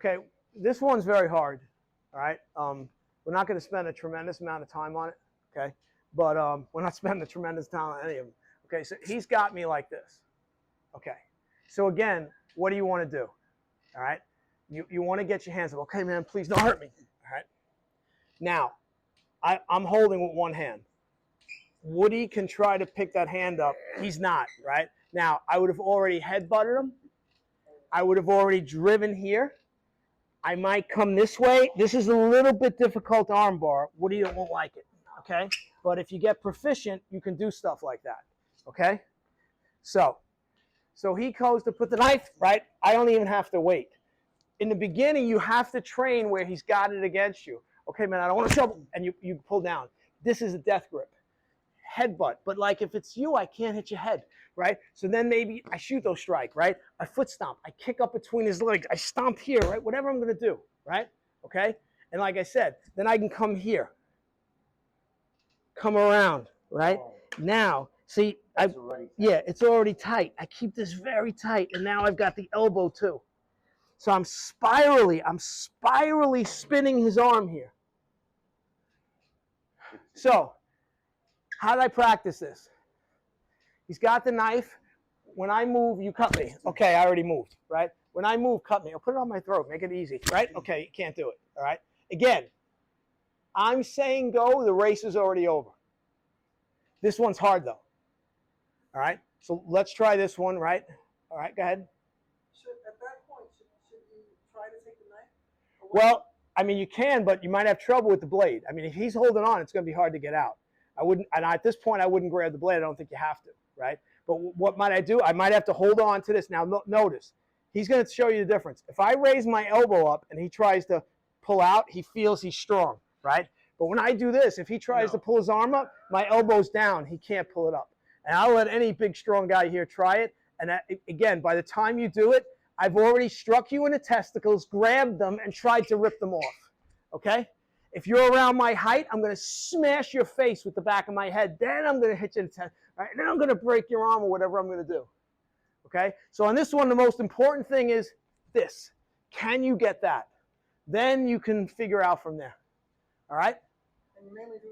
Okay, this one's very hard, all right? We're not going to spend a tremendous amount of time on it, okay? But we're not spending a tremendous time on any of them. Okay, so he's got me like this. Okay, so again, what do you want to do? All right, you want to get your hands up. Okay, man, please don't hurt me. All right. Now, I'm holding with one hand. Woody can try to pick that hand up. He's not, right? Now, I would have already headbutted him. I would have already driven here. I might come this way. This is a little bit difficult to armbar. Woody won't like it, okay? But if you get proficient, you can do stuff like that, okay? So he goes to put the knife, right? I don't even have to wait. In the beginning, you have to train where he's got it against you. Okay, man, I don't want to trouble. And you pull down. This is a death grip. Headbutt. But like if it's you, I can't hit your head, right? So then maybe I shoot those strike, right? I foot stomp. I kick up between his legs. I stomp here, right? Whatever I'm going to do, right? Okay? And like I said, then I can come here. Come around, right? Oh. Now, see, it's already tight. I keep this very tight. And now I've got the elbow too. So I'm spirally spinning his arm here. So, how did I practice this? He's got the knife. When I move, you cut me. Okay, I already moved, right? When I move, cut me. I'll put it on my throat. Make it easy, right? Okay, you can't do it, all right? Again, I'm saying go. The race is already over. This one's hard, though. All right? So let's try this one, right? All right, go ahead. At that point, should you try to take the knife? Well, I mean, you can, but you might have trouble with the blade. I mean, if he's holding on, it's going to be hard to get out. I wouldn't, and at this point, I wouldn't grab the blade. I don't think you have to, right? But what might I do? I might have to hold on to this. Now, notice, he's going to show you the difference. If I raise my elbow up and he tries to pull out, he feels he's strong, right? But when I do this, if he tries to pull his arm up, my elbow's down. He can't pull it up. And I'll let any big, strong guy here try it. And that, again, by the time you do it, I've already struck you in the testicles, grabbed them, and tried to rip them off, okay? If you're around my height, I'm going to smash your face with the back of my head. Then I'm going to hit you in the chest. Right? Then I'm going to break your arm or whatever I'm going to do, okay? So on this one, the most important thing is this. Can you get that? Then you can figure out from there, all right? And you mainly do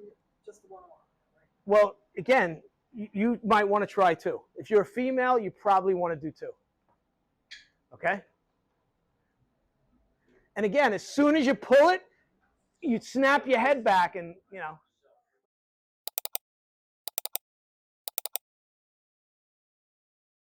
just the one arm, right? Well, again, you might want to try two. If you're a female, you probably want to do two. Okay? And again, as soon as you pull it, you snap your head back and, you know,